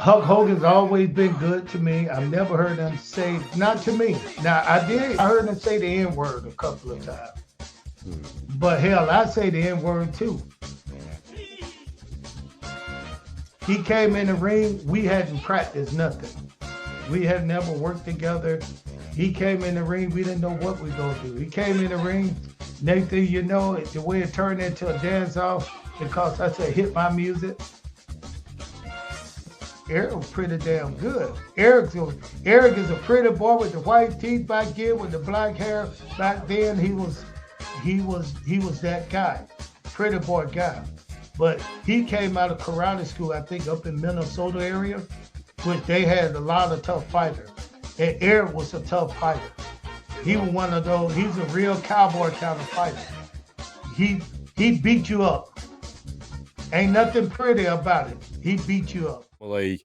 Hulk Hogan's always been good to me. I've never heard him say, not to me. Now, I heard him say the N word a couple of times. Hmm. But hell, I say the N word too. He came in the ring, we hadn't practiced nothing. We had never worked together. He came in the ring, we didn't know what we were going to do. He came in the ring, next thing you know, the way it turned into a dance off, because I said, hit my music. Eric was pretty damn good. Eric is a pretty boy with the white teeth back here, with the black hair. Back then, he was that guy, pretty boy guy. But he came out of karate school, I think, up in Minnesota area, which they had a lot of tough fighters. And Eric was a tough fighter. He was one of those. He's a real cowboy kind of fighter. He beat you up. Ain't nothing pretty about it. He beat you up. Well,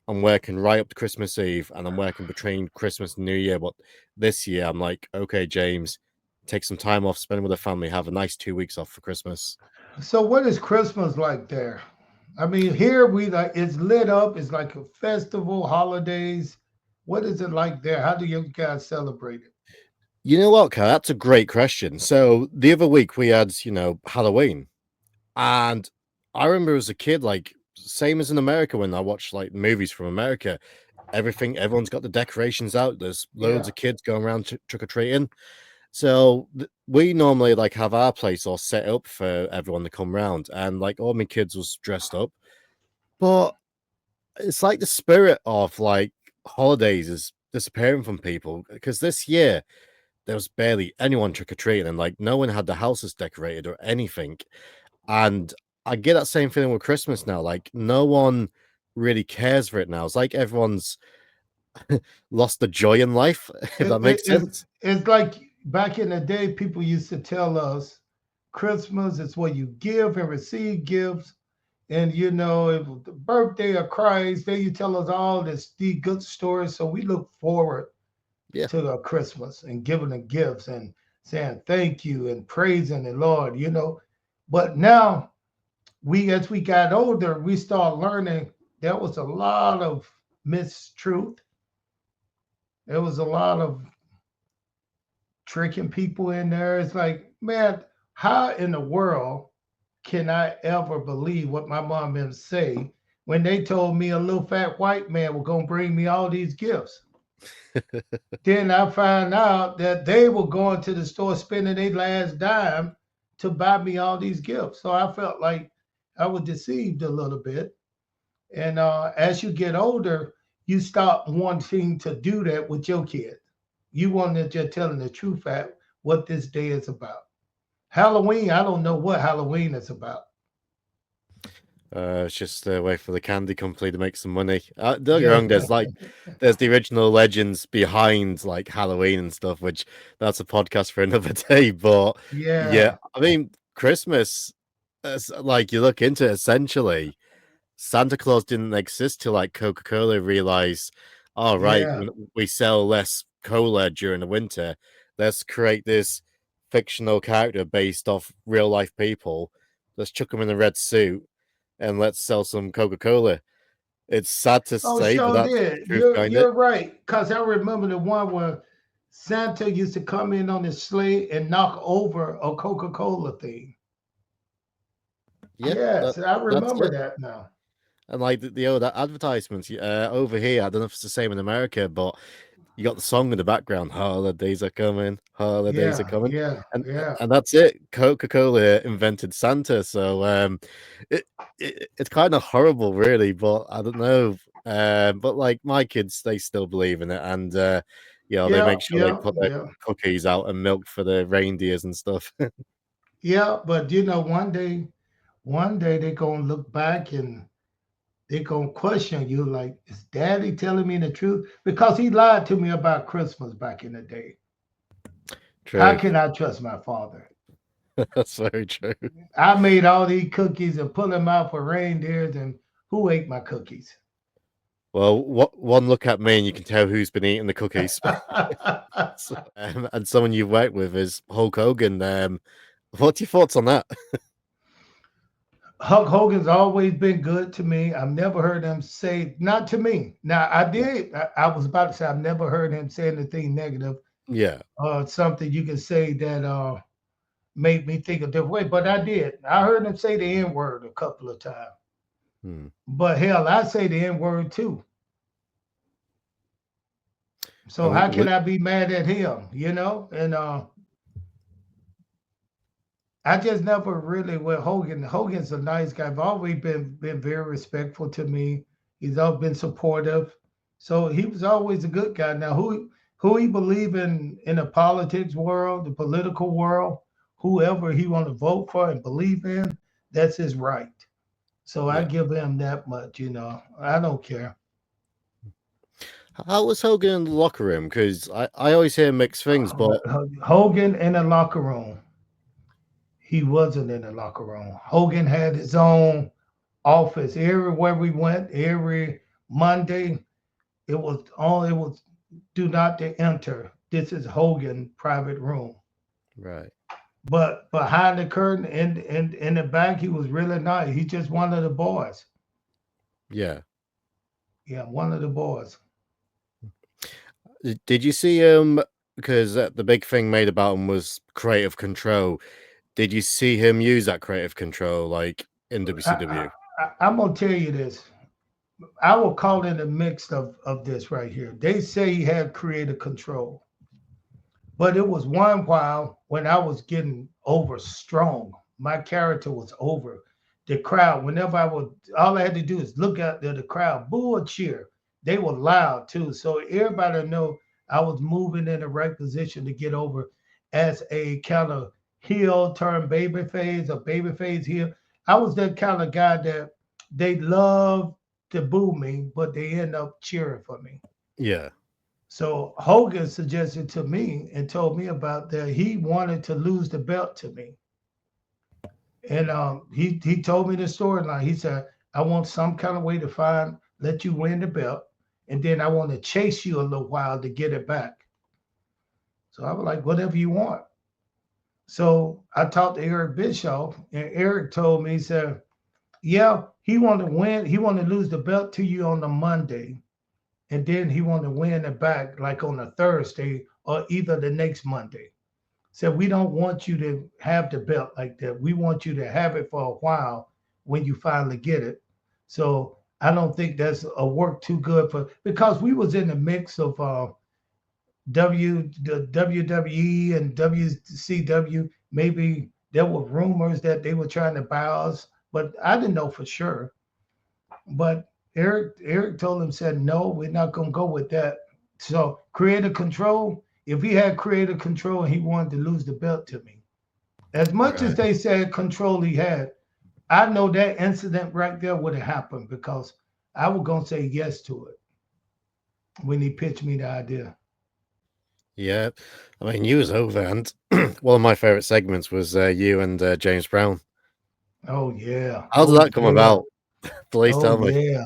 I'm working right up to Christmas Eve, and I'm working between Christmas and New Year. But this year, I'm like, okay, James, take some time off, spend with the family, have a nice 2 weeks off for Christmas. So what is Christmas like there? I mean, here we like it's lit up. It's like a festival, holidays. What is it like there? How do you guys celebrate it? You know what, Kat? That's a great question. So the other week we had, Halloween, and I remember as a kid, like same as in America when I watched like movies from America, everyone's got the decorations out. There's loads Yeah. of kids going around trick or treating. So we normally like have our place all set up for everyone to come round, and like all my kids was dressed up. But it's like the spirit of like holidays is disappearing from people because this year there was barely anyone trick or treating, and like no one had the houses decorated or anything. And I get that same feeling with Christmas now. Like no one really cares for it now. It's like everyone's lost the joy in life, if that makes sense. It's like back in the day, people used to tell us Christmas is where you give and receive gifts. And you know, it was the birthday of Christ. They you tell us all these good stories. So we look forward Yeah. to Christmas and giving the gifts and saying thank you and praising the Lord, you know. But now as we got older, we start learning there was a lot of mistruth. There was a lot of tricking people in there. It's like, man, how in the world can I ever believe what my mom and them say when they told me a little fat white man was gonna bring me all these gifts? Then I found out that they were going to the store spending their last dime to buy me all these gifts. So I felt like I was deceived a little bit. And as you get older, you stop wanting to do that with your kid. You want to just telling the truth at what this day is about. Halloween, I don't know what Halloween is about. It's just a way for the candy company to make some money. Don't get me Yeah, wrong, there's the original legends behind like Halloween and stuff, which that's a podcast for another day. But yeah, yeah, I mean Christmas, like you look into it, essentially, Santa Claus didn't exist till like Coca-Cola realized, oh right, yeah. we sell less cola during the winter. Let's create this fictional character based off real life people. Let's chuck them in a red suit and let's sell some Coca-Cola. It's sad to Oh, say, but sure that's the did. truth behind it. You're right. Cause I remember the one where Santa used to come in on his sleigh and knock over a Coca-Cola thing. Yeah, Yes, I that's remember it. that now. And like the old advertisements over here, I don't know if it's the same in America, but you got the song in the background. Holidays are coming, holidays are Yeah, coming, yeah, and yeah. and that's it. Coca-Cola invented Santa, so it, it's kind of horrible, really. But I don't know. But like my kids, they still believe in it, and they Yeah, make sure they yeah, put their yeah. cookies out and milk for the reindeers and stuff. Yeah, but you know, one day they're gonna look back and they're gonna question you like, is daddy telling me the truth? Because he lied to me about Christmas back in the day. How True, can I trust my father? that's very true. I made all these cookies and put them out for reindeers, and who ate my cookies? Well, one look at me and you can tell who's been eating the cookies. And someone you've worked with is Hulk Hogan. What's your thoughts on that? Hulk Hogan's always been good to me. I've never heard him say, not to me. Now, I did, I was about to say, I've never heard him say anything negative, Yeah. something you can say that made me think a different way, but I did. I heard him say the N word a couple of times. Hmm. But hell, I say the N word too. I So mean, how can I be mad at him? And I just never really with Hogan. Hogan's a nice guy. I've always been very respectful to me. He's always been supportive. So he was always a good guy. Now who he believe in the politics world, the political world, whoever he want to vote for and believe in, that's his right. So I yeah. give him that much. I don't care. How was Hogan in the locker room? Because I always hear mixed things, but Hogan in the locker room. He wasn't in the locker room. Hogan had his own office everywhere we went. Every Monday, it was do not to enter. This is Hogan private room. right, But behind the curtain in the back, he was really nice. He just one of the boys. yeah. Yeah, one of the boys. Did you see him? Because the big thing made about him was creative control. Did you see him use that creative control like in I, I, WCW? I'm gonna tell you this. I will call it a mix of this right here. They say he had creative control. But it was one while when I was getting over strong. My character was over. The crowd, whenever I would, all I had to do is look out there, the crowd, boo or cheer. They were loud too. So everybody know I was moving in the right position to get over as a kind of heel turn baby phase or baby phase heel. I was that kind of guy that they love to boo me, but they end up cheering for me. Yeah, So Hogan suggested to me and told me about that he wanted to lose the belt to me. And he told me the storyline. He said, I want some kind of way to let you win the belt. And then I want to chase you a little while to get it back. So I was like, whatever you want. So I talked to Eric Bischoff, and Eric told me, he said, yeah, he wanted to win. He wanted to lose the belt to you on the Monday. And then he wanted to win it back like on a Thursday or either the next Monday. Said we don't want you to have the belt like that. We want you to have it for a while when you finally get it. So I don't think that's a work too good for because we was in the mix of the WWE and WCW. Maybe there were rumors that they were trying to buy us, but I didn't know for sure. But Eric told him said no, we're not gonna go with that. So creative control. If he had creative control and he wanted to lose the belt to me, as much as right. they said control he had, I know that incident right there would have happened because I was gonna say yes to it when he pitched me the idea. Yeah, I mean, you was over, and one of my favorite segments was you and James Brown. Oh yeah, How did oh that come yeah, about? Please oh tell me. yeah,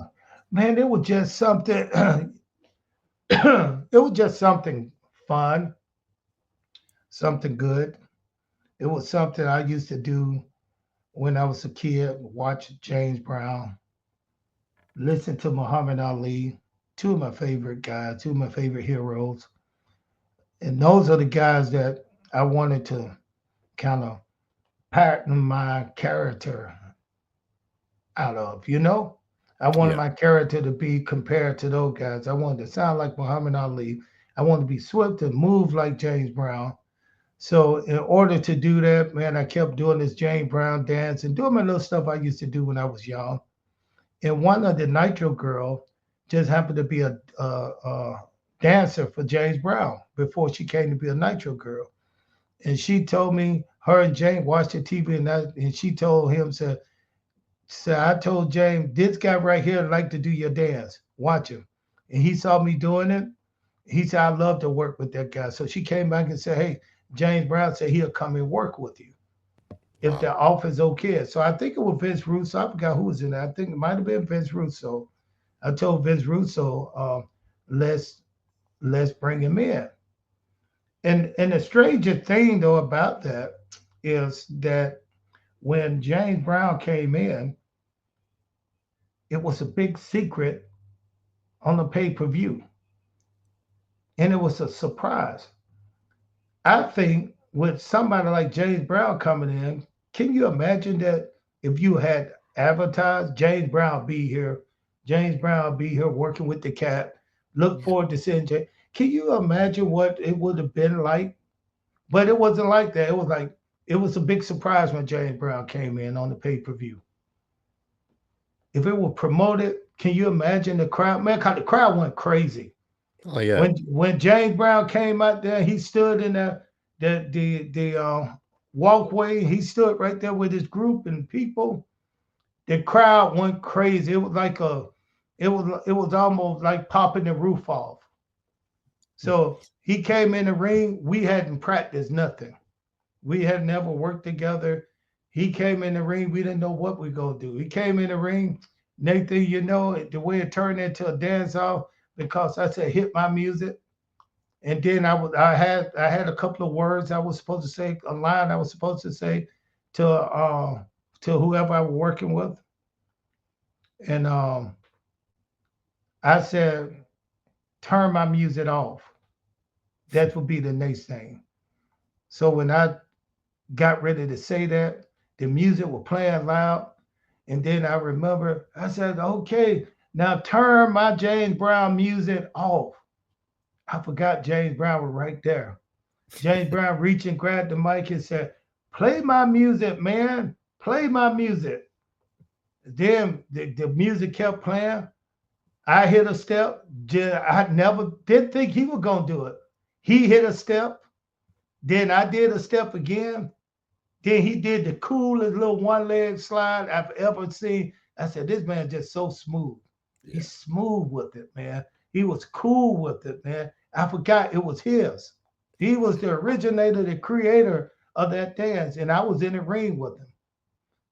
man, it was just something. It was just something fun, something good. It was something I used to do when I was a kid, watch James Brown, listen to Muhammad Ali, two of my favorite guys, two of my favorite heroes. And those are the guys that I wanted to kind of pattern my character out of. I wanted Yeah, my character to be compared to those guys. I wanted to sound like Muhammad Ali. I wanted to be swift and move like James Brown. So in order to do that, man, I kept doing this James Brown dance and doing my little stuff I used to do when I was young. And one of the Nitro girl just happened to be a dancer for James Brown before she came to be a Nitro girl. And she told me her and James watched the TV and she told him said I told James this guy right here like to do your dance. Watch him. And he saw me doing it. He said I love to work with that guy. So she came back and said, hey, James Brown said he'll come and work with you if the wow. offer's okay. So I think it was Vince Russo. I forgot who was in there. I think it might have been Vince Russo. I told Vince Russo, let's let's bring him in. And the stranger thing though about that is that when James Brown came in, it was a big secret on the pay-per-view. And it was a surprise. I think with somebody like James Brown coming in, can you imagine that if you had advertised James Brown be here, James Brown be here working with the cat, look Yeah. forward to seeing James. Can you imagine what it would have been like? But it wasn't like that. It was like it was a big surprise when James Brown came in on the pay-per-view. If it were promoted, can you imagine the crowd? Man, the crowd went crazy. Oh yeah. When James Brown came out there, he stood in the walkway. He stood right there with his group and people. The crowd went crazy. It was like it was almost like popping the roof off. So he came in the ring. We hadn't practiced nothing. We had never worked together. He came in the ring. We didn't know what we were gonna do. He came in the ring. Nathan, the way it turned into a dance off because I said hit my music. And then I had a couple of words I was supposed to say, a line I was supposed to say to whoever I was working with. And I said, turn my music off. That would be the next thing. So when I got ready to say that, the music was playing loud. And then I remember I said, okay, now turn my James Brown music off. I forgot James Brown was right there. James Brown reached and grabbed the mic and said, play my music, man. Play my music. Then the music kept playing. I hit a step. I never did think he was going to do it. He hit a step. Then I did a step again. Then he did the coolest little one leg slide I've ever seen. I said, this man just so smooth. Yeah. He's smooth with it, man. He was cool with it, man. I forgot it was his. He was the originator, the creator of that dance, and I was in the ring with him.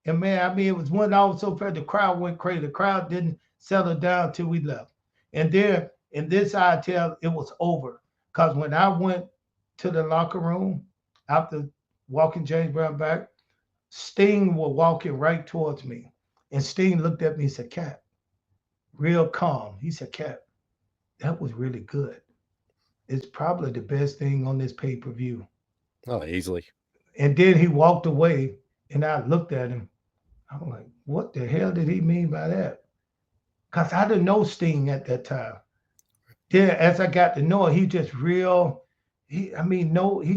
And man, I mean, it was when I was so fast, the crowd went crazy. The crowd didn't settle down till we left. And then in this I tell it was over. Because when I went to the locker room after walking James Brown back, Sting was walking right towards me. And Sting looked at me and said, Cat, real calm. He said, Cat, that was really good. It's probably the best thing on this pay-per-view. Oh, easily. And then he walked away and I looked at him. I'm like, what the hell did he mean by that? Because I didn't know Sting at that time. Then as I got to know him, he just real, he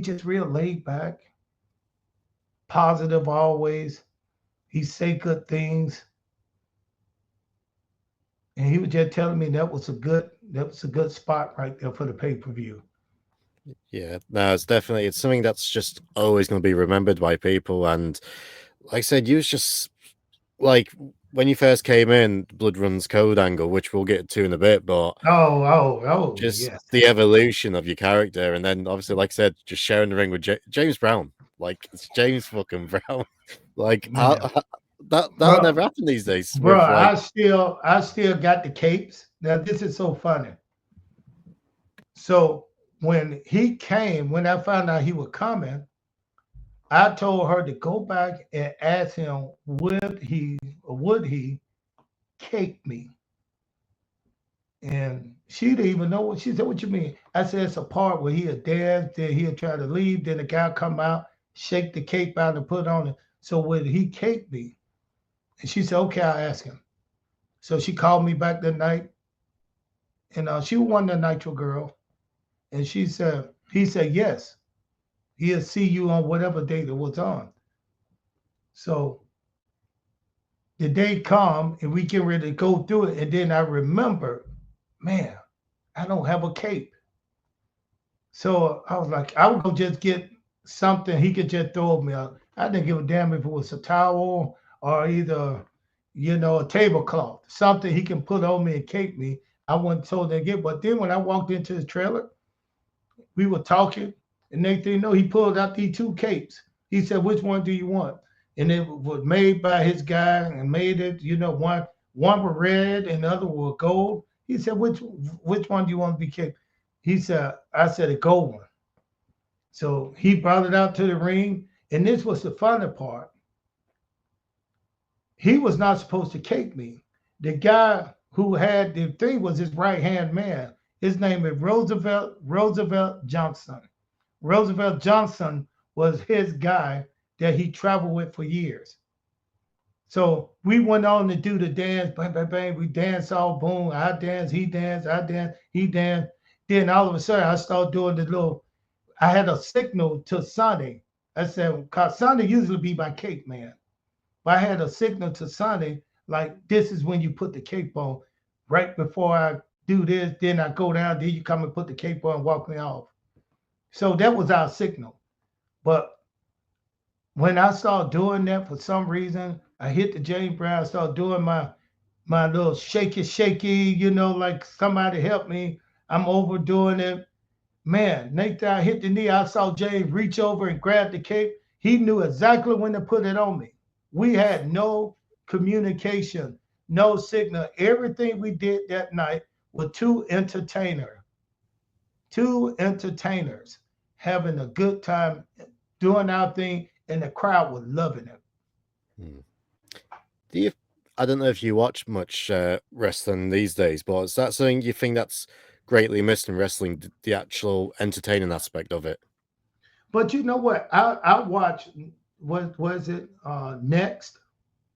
just real laid back, positive always. He say good things. And he was just telling me that was a good spot right there for the pay-per-view. Yeah, no, it's something that's just always going to be remembered by people. And like I said, you was just like when you first came in, Blood Runs Code angle, which we'll get to in a bit, but Oh, just yes. the evolution of your character, and then obviously, like I said, just sharing the ring with James Brown. Like it's James fucking Brown. Like Man. that'll Bro, never happen these days bro, with like I still got the capes. Now this is so funny. So when I found out he was coming, I told her to go back and ask him would he cape me? And she didn't even know what she said. What you mean? I said it's a part where he'll dance, then he'll try to leave, then the guy come out, shake the cape out and put it on it. So would he cape me? And she said, okay, I'll ask him. So she called me back that night, and she was one of the Nitro girl, and he said yes, he'll see you on whatever date it was on. So the day come and we get ready to go through it, and then I remember, man, I don't have a cape. So I was like, I would go just get something he could just throw me out. I didn't give a damn if it was a towel or either, a tablecloth, something he can put on me and cape me. I wasn't told to get, but then when I walked into the trailer, we were talking, and next thing you know, he pulled out these two capes. He said, which one do you want? And it was made by his guy and made it, one was red and the other was gold. He said, which one do you want to be caped? I said a gold one. So he brought it out to the ring. And this was the funny part. he was not supposed to cake me. The guy who had the thing was his right hand man. His name is Roosevelt Johnson. Roosevelt Johnson was his guy that he traveled with for years. So we went on to do the dance, bang, bang, bang. We danced all boom. I danced, I danced, he danced. Then all of a sudden, I started doing the little. I had a signal to Sonny. I said, cause Sonny usually be my cake man, but I had a signal to Sonny like this is when you put the cape on. Right before I do this, then I go down. Then you come and put the cape on and walk me off. So that was our signal. But when I started doing that for some reason, I hit the James Brown, started doing my little shaky, shaky, like somebody help me. I'm overdoing it. Man, next time I hit the knee, I saw James reach over and grab the cape. He knew exactly when to put it on me. We had no communication, no signal. Everything we did that night were two entertainers having a good time doing our thing, and the crowd was loving it. Hmm. Do you? I don't know if you watch much wrestling these days, but is that something you think that's greatly missed in wrestling? The actual entertaining aspect of it. But you know what? I watched, what was it? Next?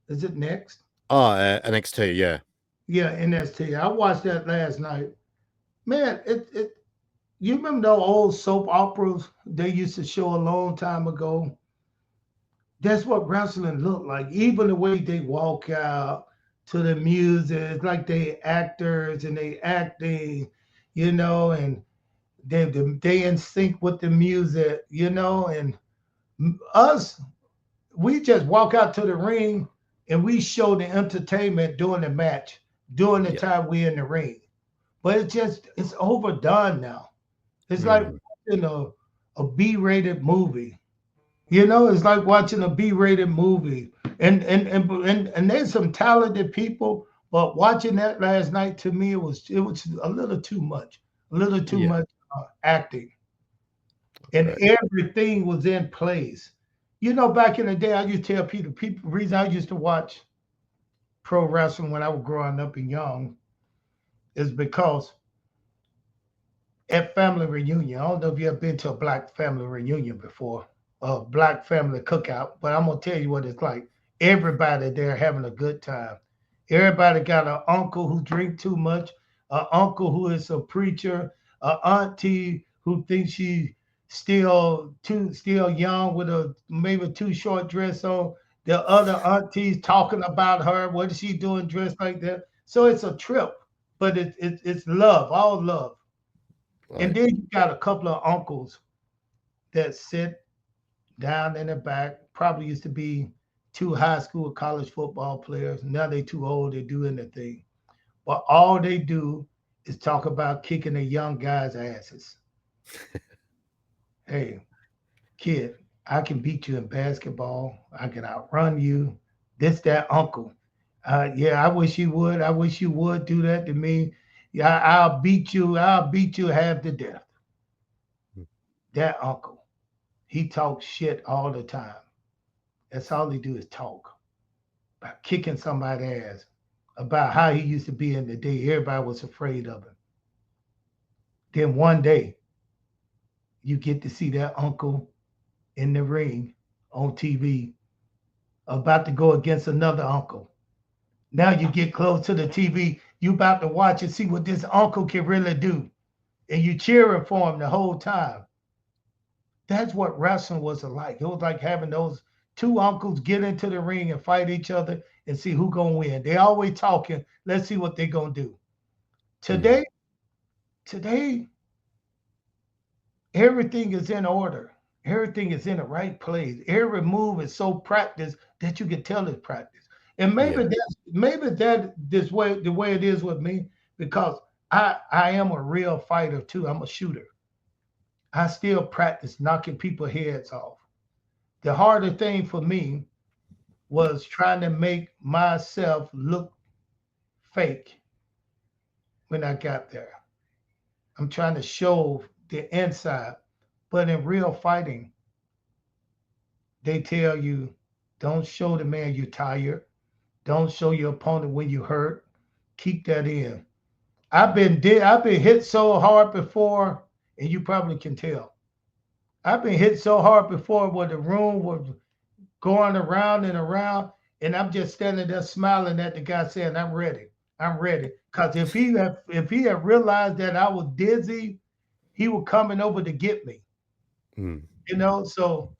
Is it Next? Oh, NXT, yeah, Yeah, NST. I watched that last night. Man, it you remember those old soap operas they used to show a long time ago? That's what wrestling looked like. Even the way they walk out to the music, it's like they actors and they acting, and they in sync with the music, and us, we just walk out to the ring and we show the entertainment during the match, during the yeah. time we in the ring. But it's overdone now. It's like Hmm. watching a B-rated movie. It's like watching a B-rated movie. And there's some talented people, but watching that last night to me it was a little too much. A little too Yeah, much acting. And right. everything was in place. Back in the day, I used to tell people, the reason I used to watch pro wrestling when I was growing up and young is because at family reunion, I don't know if you ever been to a black family reunion before, a black family cookout, but I'm gonna tell you what it's like. Everybody there having a good time. Everybody got an uncle who drink too much, an uncle who is a preacher, an auntie who thinks she still young with a maybe too short dress on. The other aunties talking about her. What is she doing dressed like that? So it's a trip, but it's love, all love. And Right. then you got a couple of uncles that sit down in the back, probably used to be two high school college football players. Now they too old to do anything. But all they do is talk about kicking the young guys' asses. Hey, kid, I can beat you in basketball. I can outrun you. This, that uncle. Yeah, I wish you would. I wish you would do that to me. Yeah, I'll beat you. I'll beat you half to death. That uncle. He talks shit all the time. That's all he do is talk about kicking somebody's ass, about how he used to be in the day. Everybody was afraid of him. Then one day, you get to see that uncle in the ring on TV about to go against another uncle. Now you get close to the TV, you about to watch and see what this uncle can really do. And you cheering for him the whole time. That's what wrestling was like. It was like having those two uncles get into the ring and fight each other and see who gonna win. They always talking. Let's see what they gonna do. Hmm. Today, today, everything is in order. Everything is in the right place. Every move is so practiced that you can tell it's practice. And maybe Yeah. that this way the way it is with me because I am a real fighter too. I'm a shooter. I still practice knocking people's heads off. The harder thing for me was trying to make myself look fake when I got there. I'm trying to show the inside. But in real fighting, they tell you don't show the man you're tired. Don't show your opponent when you hurt. Keep that in. I've been hit so hard before, and you probably can tell. I've been hit so hard before where the room was going around and around, and I'm just standing there smiling at the guy saying, "I'm ready. I'm ready." Because if he had realized that I was dizzy, he was coming over to get me. Mm. So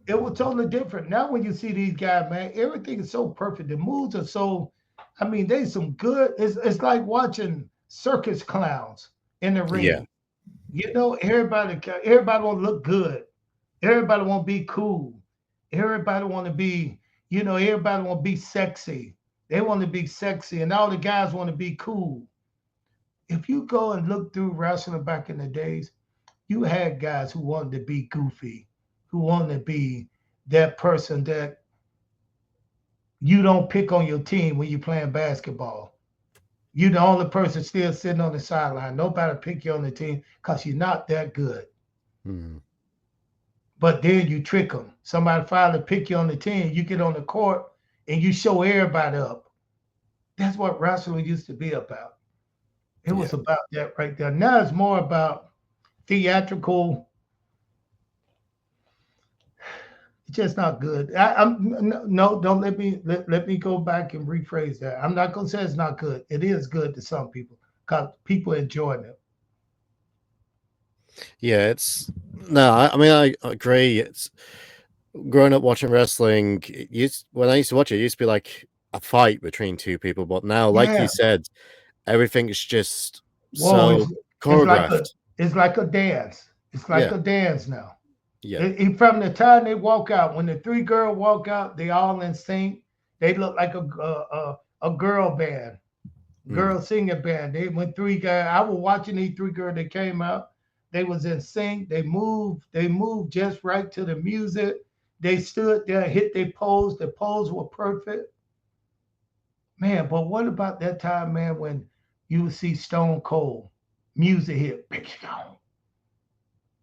it was totally different. Now when you see these guys, man, everything is so perfect. The moves are so, I mean, they some good. It's like watching circus clowns in the Yeah. ring. Everybody want to look good. Everybody want to be cool. Everybody want to be, everybody want to be sexy. They want to be sexy, and all the guys want to be cool. If you go and look through wrestling back in the days, you had guys who wanted to be goofy, who wanted to be that person that you don't pick on your team when you're playing basketball. You the only person still sitting on the sideline. Nobody pick you on the team because you're not that good. Mm. But then you trick them. Somebody finally pick you on the team. You get on the court and you show everybody up. That's what wrestling used to be about. It Yeah. was about that right there. Now it's more about theatrical. It's just not good. No, don't let me go back and rephrase that. I'm not gonna say it's not good. It is good to some people because people enjoy it. Yeah, it's no. I mean, I agree. It's growing up watching wrestling. When I used to watch it, it used to be like a fight between two people. But now, like you Yeah. said, everything's just Whoa, so it's like a choreographed. it's like a dance. It's like Yeah, a dance now. yeah, From the time they walk out, when the three girls walk out, they all in sync. They look like a girl band, mm, girl singing band. They went three guys. I was watching these three girls that came out. They was in sync. They moved just right to the music. They stood there, hit their pose. The pose were perfect. Man, but what about that time, man, when you would see Stone Cold, music hit,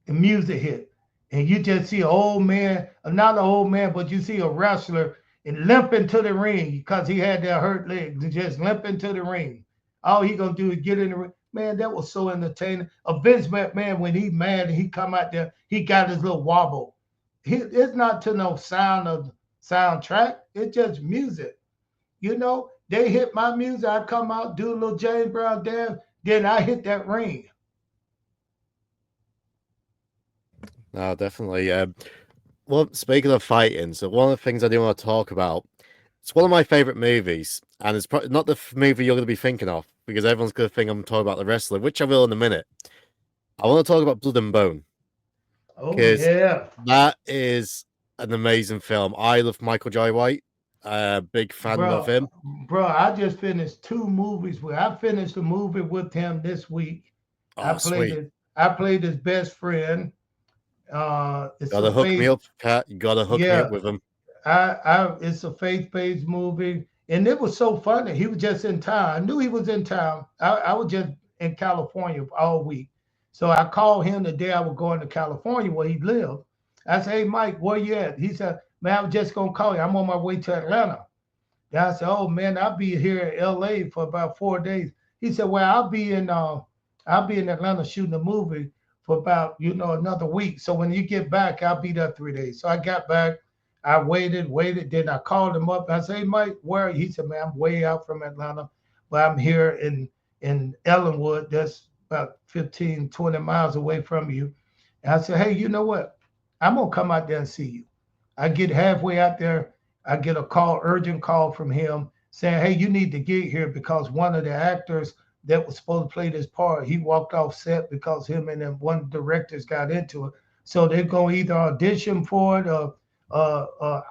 the music hit, and you just see an old man, not an old man, but you see a wrestler and limping to the ring because he had that hurt leg, just limping to the ring. All he gonna do is get in the ring. Man, that was so entertaining. A Vince McMahon, when he mad and he come out there, he got his little wobble. It's not to no sound of soundtrack. It's just music. They hit my music. I come out, do a little James Brown dance, then I hit that ring. no, definitely. Well, speaking of fighting, so one of the things I do want to talk about, it's one of my favorite movies, and it's probably not the movie you're going to be thinking of because everyone's going to think I'm talking about the wrestler, which I will in a minute. I want to talk about Blood and Bone Oh because yeah. that is an amazing film. I love Michael Jai White, big fan of Bro, him. bro, I just finished two movies with. I finished a movie with him this week. I Oh, played sweet. it. I played his best friend. It's a Gotta hook me faith. up, Cat. You gotta hook me up Yeah, with him. it's a faith-based movie, and it was so funny. He was just in town. I knew he was in town. I was just in California all week, so I called him the day I was going to California where he lived. I said, "Hey, Mike, where you at?" He said, "Man, I was just gonna call you. I'm on my way to Atlanta." And I said, "Oh man, I'll be here in LA for about 4 days." He said, "Well, I'll be in Atlanta shooting a movie for about another week. So when you get back, I'll be there 3 days." So I got back, I waited, then I called him up. I said, "Hey Mike, where are you?" He said, "Man, I'm way out from Atlanta, but I'm here in Ellenwood. That's about 15, 20 miles away from you." And I said, "Hey, you know what? I'm gonna come out there and see you." I get halfway out there, I get a urgent call from him saying, "Hey, you need to get here because one of the actors that was supposed to play this part, he walked off set because him and then one of the directors got into it. So they're going to either audition for it or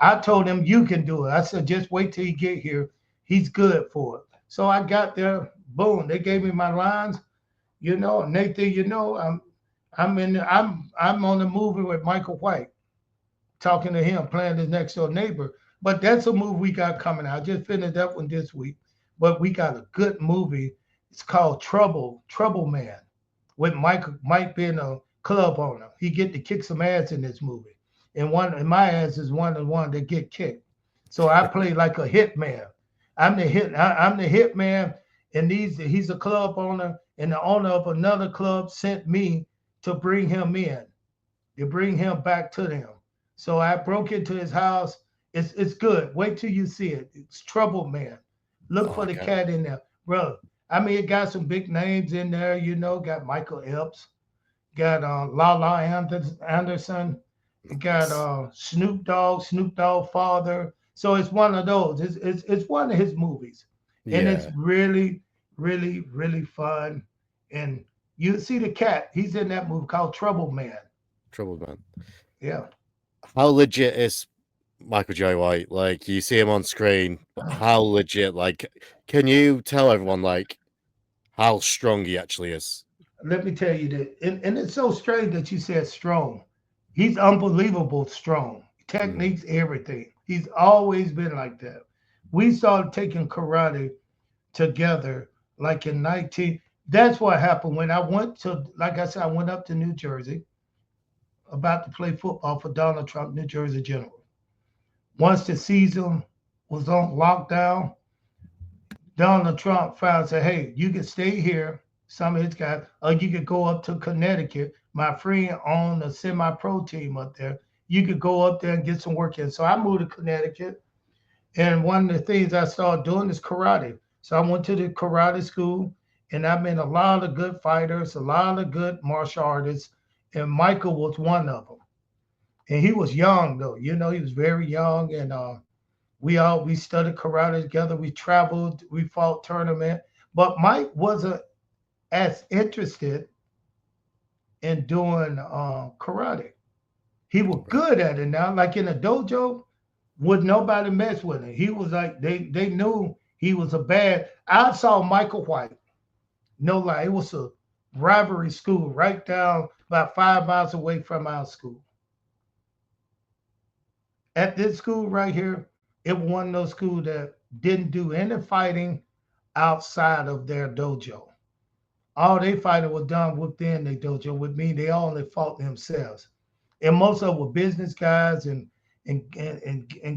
I told him you can do it. I said, just wait till you get here. He's good for it." So I got there, boom, they gave me my lines, Nathan, I'm on the movie with Michael White, talking to him, playing his next door neighbor. But that's a movie we got coming out. I just finished that one this week. But we got a good movie. It's called Trouble Man, with Mike being a club owner. He get to kick some ass in this movie. And my ass is one of the one that get kicked. So I play like a hitman. I'm the hit man, and he's a club owner, and the owner of another club sent me to bring him in, to bring him back to them. So I broke into his house. It's good. Wait till you see it. It's Trouble Man. Look Oh, for the okay. cat in there, bro. I mean, it got some big names in there. You know, got Michael Epps, got Lala Anderson, it got Nice. Snoop Dogg father. So it's one of those. It's one of his movies, and it's Yeah, really, really, really fun. And you see the cat. He's in that movie called Trouble Man. Troubled Man. Yeah. How legit is Michael J. White? Like, you see him on screen, but how legit? Like, can you tell everyone like how strong he actually is? Let me tell you that, and it's so strange that you said strong. He's unbelievable strong. Mm, Techniques, everything. He's always been like that. We started taking karate together like in 19. That's what happened when I went to, like I said, I went up to New Jersey about to play football for Donald Trump, New Jersey General. Once the season was on lockdown, Donald Trump found said, hey, you can stay here, some of his guys, or you could go up to Connecticut. My friend owned a semi-pro team up there. You could go up there and get some work in. So I moved to Connecticut, and one of the things I started doing is karate. So I went to the karate school, and I met a lot of good fighters, a lot of good martial artists, and Michael was one of them. And he was young though, you know, he was very young, and we studied karate together. We traveled, we fought tournament, but Mike wasn't as interested in doing karate. He was right. good at it now, like in a dojo, would nobody mess with him. He was like they knew he was a bad. I saw Michael White, no lie, it was a rivalry school right down about 5 miles away from our school. At this school right here, it was one of those schools that didn't do any fighting outside of their dojo. All they fighting was done within their dojo. With me, they only fought themselves. And most of them were business guys and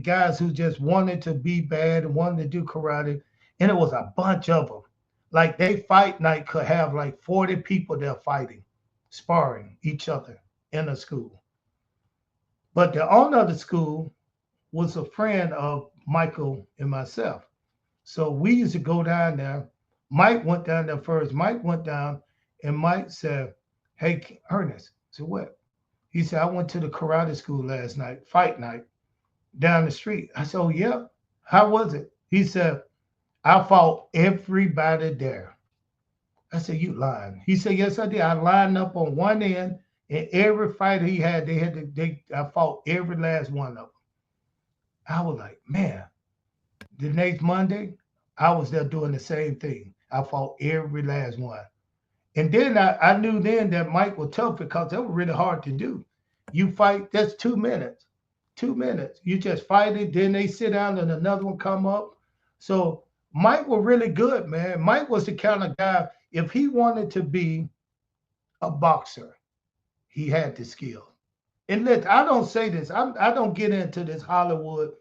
guys who just wanted to be bad and wanted to do karate. And it was a bunch of them. Like they fight night could have like 40 people there fighting, sparring each other in a school. But the owner of the school was a friend of Michael and myself. So we used to go down there. Mike went down there first. Mike went down and Mike said, hey, Ernest. I said, what? He said, I went to the karate school last night, fight night, down the street. I said, oh, yeah. How was it? He said, I fought everybody there. I said, you lying. He said, yes, I did. I lined up on one end, and every fight he had, I fought every last one of them. I was like, man, the next Monday, I was there doing the same thing. I fought every last one. And then I knew then that Mike was tough because that was really hard to do. You fight, that's 2 minutes. 2 minutes. You just fight it, then they sit down and another one come up. So Mike was really good, man. Mike was the kind of guy, if he wanted to be a boxer, he had the skill. And let I don't say this, I don't get into this Hollywood.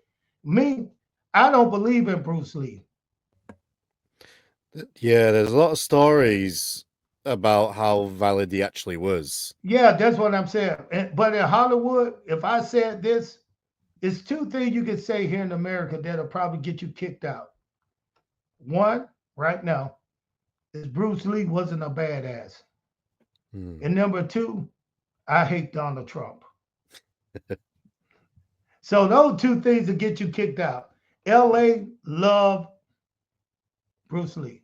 Me, I don't believe in Bruce Lee. Yeah, there's a lot of stories about how valid he actually was. Yeah, that's what I'm saying. But in Hollywood, if I said this, it's two things you can say here in America that'll probably get you kicked out. One, right now, is Bruce Lee wasn't a badass. Hmm. And number two, I hate Donald Trump. So those two things will get you kicked out. LA loved Bruce Lee.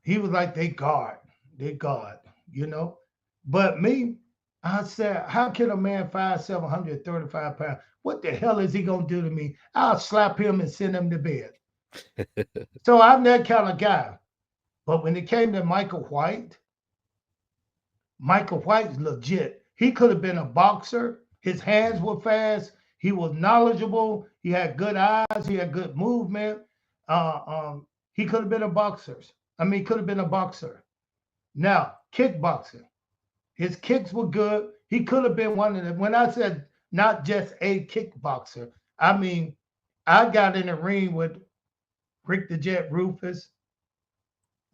He was like they God, you know. But me, I said, how can a man 5'7", 135 pounds? What the hell is he gonna do to me? I'll slap him and send him to bed. So I'm that kind of guy. But when it came to Michael White's legit. He could have been a boxer. His hands were fast. He was knowledgeable. He had good eyes. He had good movement. He could have been a boxer. I mean, could have been a boxer. Now, kickboxing. His kicks were good. He could have been one of them. When I said not just a kickboxer, I mean, I got in the ring with Rick the Jet Rufus,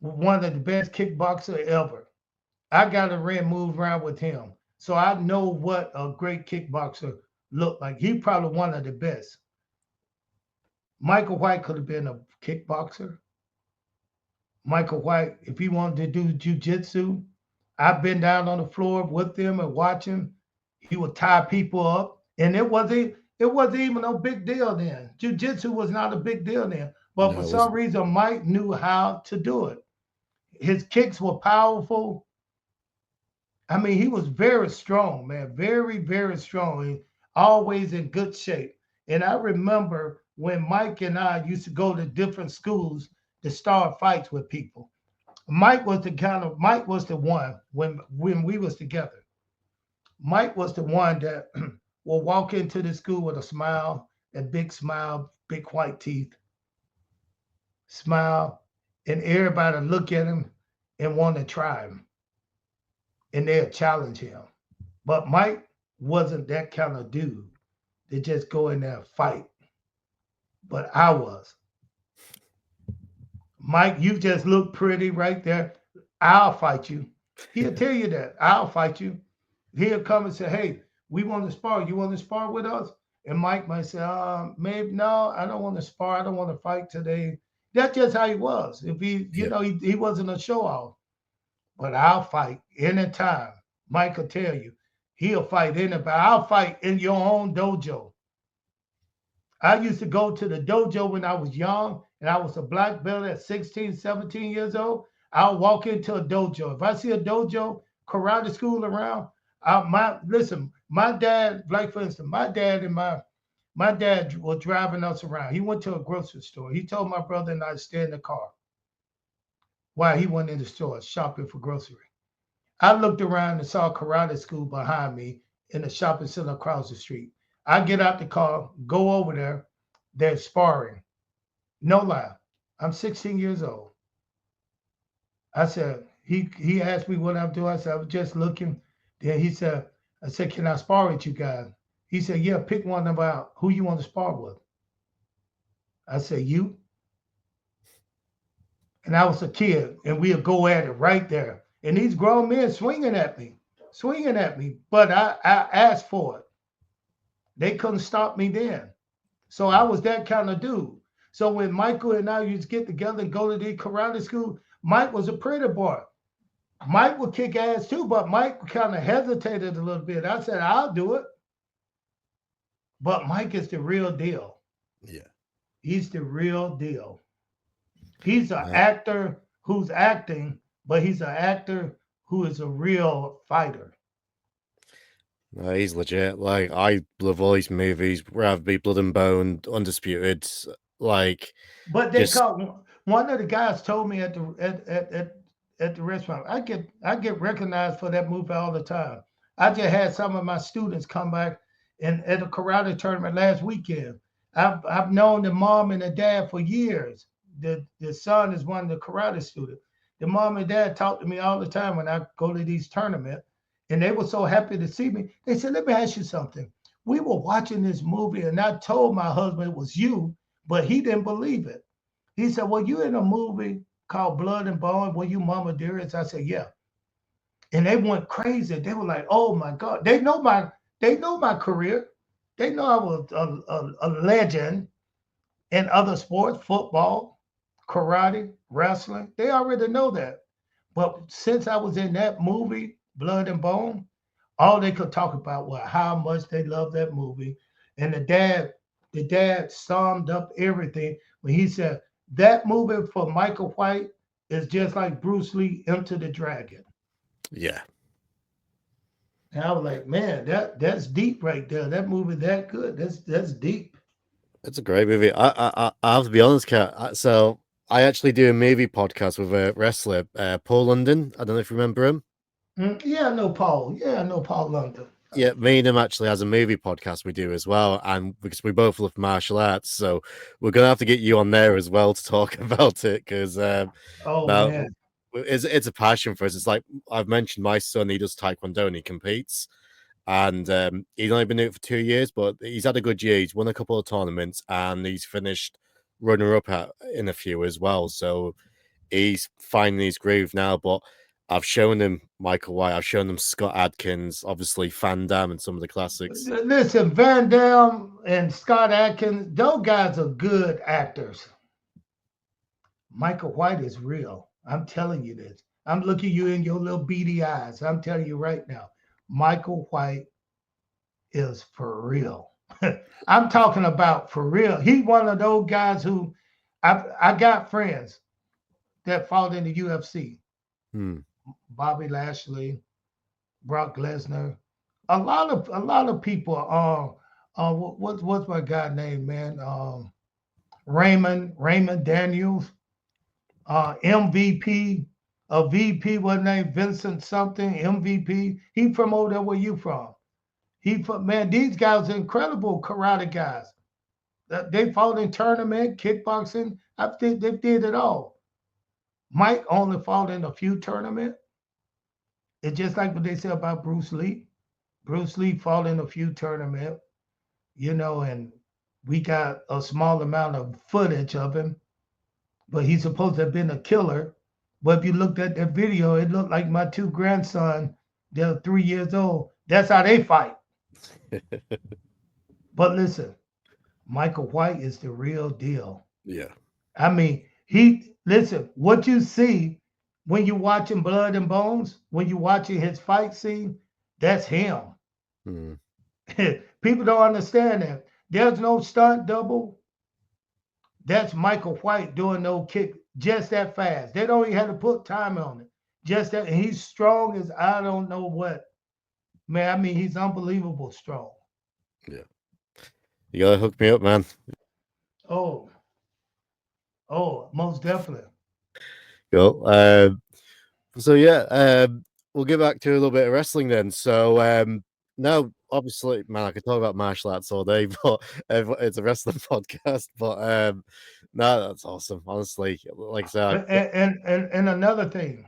one of the best kickboxer ever. I got a ring move around with him. So I know what a great kickboxer looked like. He probably one of the best. Michael White could have been a kickboxer. Michael White, if he wanted to do jujitsu, I've been down on the floor with him and watch him. He would tie people up, and it wasn't even no big deal then. Jiu-jitsu was not a big deal then, but No, for it some wasn't. reason, Mike knew how to do it. His kicks were powerful. I mean, he was very strong, man, very, very strong, and always in good shape. And I remember when Mike and I used to go to different schools to start fights with people. Mike was the one when we was together. Mike was the one that will walk into the school with a smile, big white teeth, smile, and everybody look at him and want to try him, and they'll challenge him. But Mike wasn't that kind of dude to just go in there and fight. But I was. Mike, you just look pretty right there. I'll fight you. He'll tell you that. I'll fight you. He'll come and say, hey, we want to spar. You want to spar with us? And Mike might say, maybe no, I don't want to spar. I don't want to fight today. That's just how he was. If Yep. he wasn't a show off. But I'll fight anytime. Mike will tell you. He'll fight anybody. I'll fight in your own dojo. I used to go to the dojo when I was young, and I was a black belt at 16, 17 years old. I'll walk into a dojo. If I see a dojo, karate school around, my dad, like for instance, my dad was driving us around. He went to a grocery store. He told my brother and I to stay in the car while he went in the store shopping for grocery. I looked around and saw karate school behind me in the shopping center across the street. I get out the car, go over there. They're sparring. No lie. I'm 16 years old. I said, he asked me what I'm doing. I said, I was just looking. Then I said, can I spar with you guys? He said, yeah, pick one about who you want to spar with. I said, you. And I was a kid, and we'll go at it right there. And these grown men swinging at me. But I asked for it. They couldn't stop me then. So I was that kind of dude. So when Michael and I used to get together and go to the karate school, Mike was a pretty boy. Mike would kick ass too, but Mike kind of hesitated a little bit. I said, I'll do it. But Mike is the real deal. Yeah. He's the real deal. He's an Uh, actor who's acting, but he's an actor who is a real fighter. he's legit. Like, I love all these movies, rather be Blood and Bone, Undisputed. Like, But they just called one of the guys told me at the restaurant. I get recognized for that movie all the time. I just had some of my students come back and at a karate tournament last weekend. I've known the mom and the dad for years. The son is one of the karate students. The mom and dad talk to me all the time when I go to these tournaments, and they were so happy to see me. They said, "Let me ask you something. We were watching this movie, and I told my husband it was you, but he didn't believe it. He said, well, you in a movie called Blood and Bone, were you Mama Dearest? I said, yeah. And they went crazy. They were like, oh my God. They know my career. They know I was a legend in other sports, football, karate, wrestling. They already know that. But since I was in that movie, Blood and Bone, all they could talk about was how much they loved that movie. And the dad summed up everything when he said that movie for Michael White is just like Bruce Lee Into the Dragon. yeah. And I was like, man, that's deep right there. That movie that good. That's deep. It's a great movie. I have to be honest, Kat. So I actually do a movie podcast with a wrestler, Paul London. I don't know if you remember him. Yeah, I know Paul. Yeah, I know Paul London. Yeah, me and him actually has a movie podcast we do as well, and because we both love martial arts, so we're gonna have to get you on there as well to talk about it because Oh now man. it's a passion for us. It's like I've mentioned, my son, he does taekwondo and he competes, and he's only been doing it for 2 years, but he's had a good year. He's won a couple of tournaments, and he's finished runner-up in a few as well. So he's finding his groove now. But I've shown him Michael White. I've shown him Scott Adkins, obviously Van Damme and some of the classics. Listen, Van Damme and Scott Adkins, those guys are good actors. Michael White is real. I'm telling you this. I'm looking you in your little beady eyes. I'm telling you right now, Michael White is for real. I'm talking about for real. He's one of those guys who I got friends that fought in the UFC. Bobby Lashley, Brock Lesnar, a lot of people. What's my guy name, man? Raymond Daniels, MVP, a VP, what name? Vincent something, MVP. He from over there where you from? He from man, these guys are incredible karate guys. They fought in tournament, kickboxing. I think they did it all. Mike only fought in a few tournaments. It's just like what they say about Bruce Lee. Bruce Lee fought in a few tournaments, and we got a small amount of footage of him, but he's supposed to have been a killer. But if you looked at that video, it looked like my two grandsons, they're 3 years old. That's how they fight. But listen, Michael White is the real deal. Yeah. I mean, listen, what you see when you watching Blood and Bones, when you watching his fight scene, that's him. People don't understand that. There's no stunt double. That's Michael White doing no kick just that fast. They don't even have to put time on it. Just that, and he's strong as I don't know what. Man, I mean, he's unbelievable strong. Yeah. You gotta hook me up, man. Oh, most definitely. Cool. So yeah, we'll get back to a little bit of wrestling then. So now, obviously, man, I could talk about martial arts all day, but it's a wrestling podcast. But no, that's awesome. Honestly, like I said, And another thing,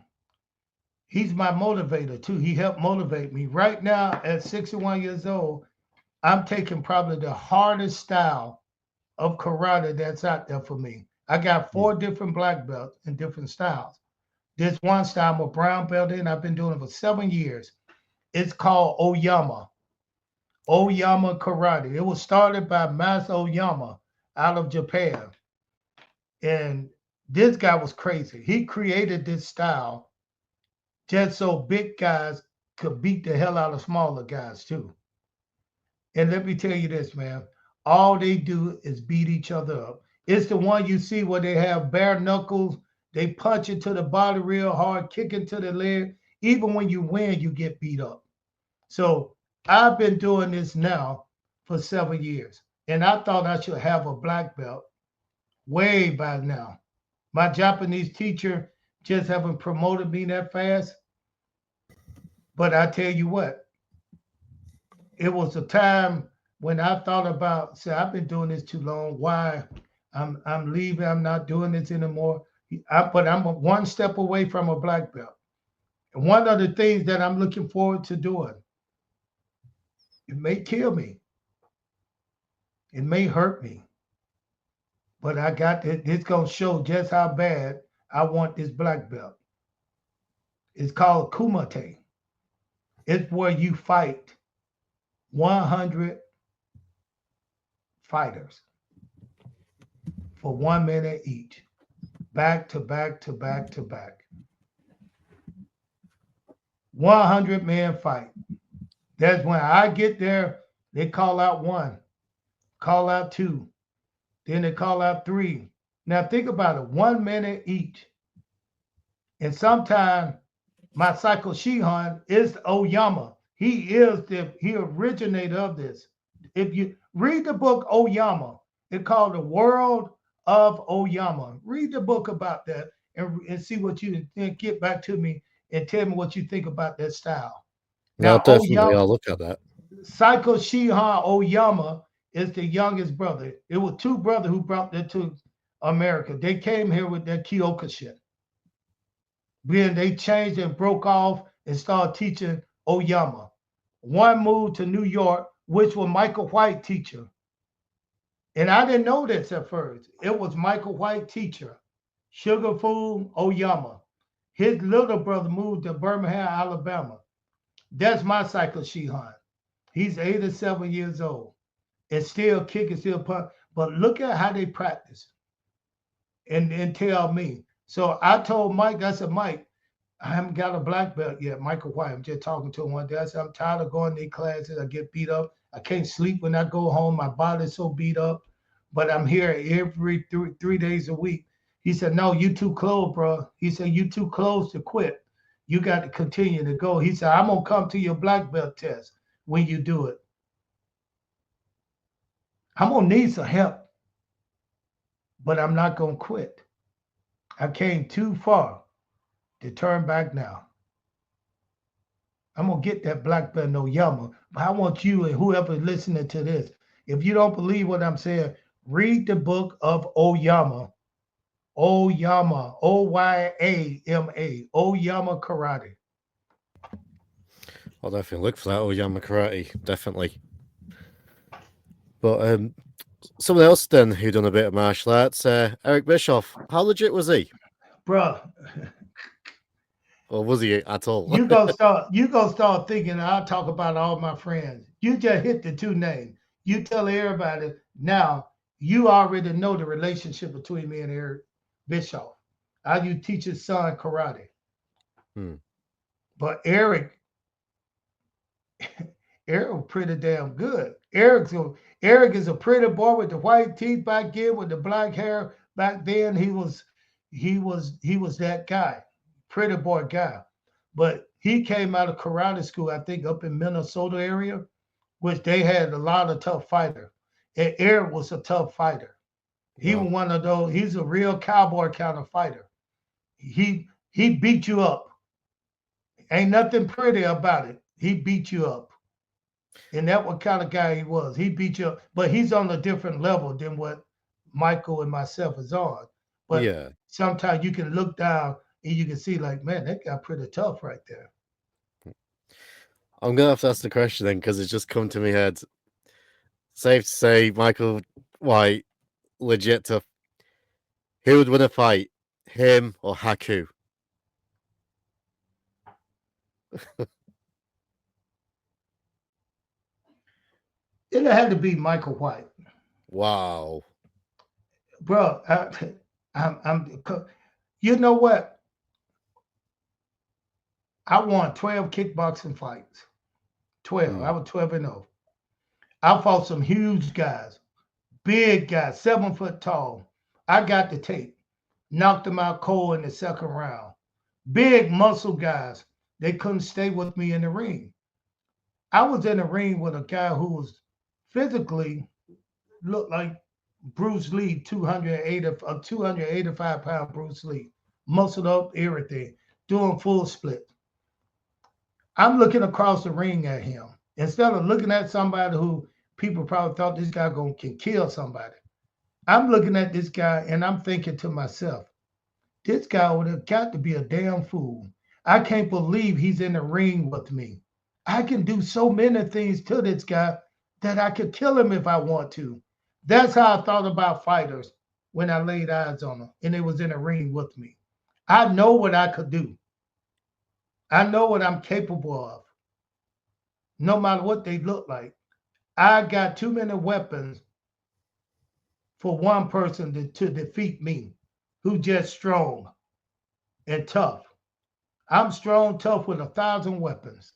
he's my motivator too. He helped motivate me. Right now, at 61 years old, I'm taking probably the hardest style of karate that's out there for me. I got 4 different black belts in different styles. This one style I'm a brown belt in. I've been doing it for 7 years. It's called Oyama. Oyama Karate. It was started by Mas Oyama out of Japan. And this guy was crazy. He created this style just so big guys could beat the hell out of smaller guys too. And let me tell you this, man. All they do is beat each other up. It's the one you see where they have bare knuckles. They punch into the body real hard, kick into the leg. Even when you win, you get beat up. So I've been doing this now for 7 years. And I thought I should have a black belt way by now. My Japanese teacher just haven't promoted me that fast. But I tell you what, it was a time when I thought about, say, I've been doing this too long. Why? I'm leaving. I'm not doing this anymore. But I'm one step away from a black belt. And one of the things that I'm looking forward to doing, it may kill me. It may hurt me. But I got it. It's going to show just how bad I want this black belt. It's called Kumite. It's where you fight 100 fighters for 1 minute each, back to back to back to back. 100-man fight. That's when I get there, they call out 1, call out 2, then they call out 3. Now think about it, 1 minute each. And sometimes my Psycho Shihan is Oyama. He originated of this. If you read the book Oyama, it's called The World of Oyama. Read the book about that and see what you think. Get back to me and tell me what you think about that style. now Now, definitely I'll look at that. Psycho Shihan Oyama is the youngest brother. It was 2 brothers who brought that to America. They came here with their Kyokushin. Then they changed and broke off and started teaching Oyama. One moved to New York, which was Michael White teacher. And I didn't know this at first. It was Michael White teacher, Sugar Fool Oyama. His little brother moved to Birmingham, Alabama. That's my cycle she hunt. He's 87 years old and still kicking, still punt. But look at how they practice and tell me. So I told Mike, I said, Mike, I haven't got a black belt yet. Michael White, I'm just talking to him one day. I said, I'm tired of going to these classes. I get beat up. I can't sleep when I go home. My body's so beat up. But I'm here every 3 days a week. He said, no, you too close, bro. He said, you too close to quit. You got to continue to go. He said, I'm going to come to your black belt test when you do it. I'm going to need some help, but I'm not going to quit. I came too far to turn back now. I'm gonna get that black belt no Yama. But I want you and whoever listening to this, if you don't believe what I'm saying, read the book of Oyama. Oyama. Oyama. Oyama Karate. I'll definitely look for that. Oyama Karate, definitely. But someone else then who done a bit of martial arts, Eric Bischoff. How legit was he? Bruh, Or was he at all? you gonna start thinking I'll talk about all my friends. You just hit the two names. You tell everybody now you already know the relationship between me and Eric Bischoff. I you teach his son karate. Hmm. But Eric was pretty damn good. Eric is a pretty boy with the white teeth back then, with the black hair. Back then, he was that guy, pretty boy guy. But he came out of karate school, I think, up in Minnesota area, which they had a lot of tough fighter. And Eric was a tough fighter. He Wow. was one of those. He's a real cowboy kind of fighter. He beat you up. Ain't nothing pretty about it. He beat you up. And that what kind of guy he was. He beat you up, but he's on a different level than what Michael and myself is on. But Yeah. sometimes you can look down and you can see, like, man, that guy pretty tough right there. I'm gonna have to ask the question then because it's just come to my head. Safe to say, Michael White, legit tough. Who would win a fight, him or Haku? It had to be Michael White, Wow. bro. I'm you know what? I won 12 kickboxing fights. 12. I Hmm. was 12-0. I fought some huge guys, big guys, 7 foot tall. I got the tape. Knocked them out cold in the second round. Big muscle guys. They couldn't stay with me in the ring. I was in the ring with a guy who was physically looked like Bruce Lee, 285-pound Bruce Lee, muscled up, everything, doing full split. I'm looking across the ring at him instead of looking at somebody who people probably thought this guy can kill somebody. I'm looking at this guy and I'm thinking to myself, this guy would have got to be a damn fool. I can't believe he's in the ring with me. I can do so many things to this guy that I could kill him if I want to. That's how I thought about fighters when I laid eyes on them and they was in the ring with me. I know what I could do. I know what I'm capable of, no matter what they look like. I got too many weapons for one person to defeat me, who just strong and tough. I'm strong, tough with 1,000 weapons.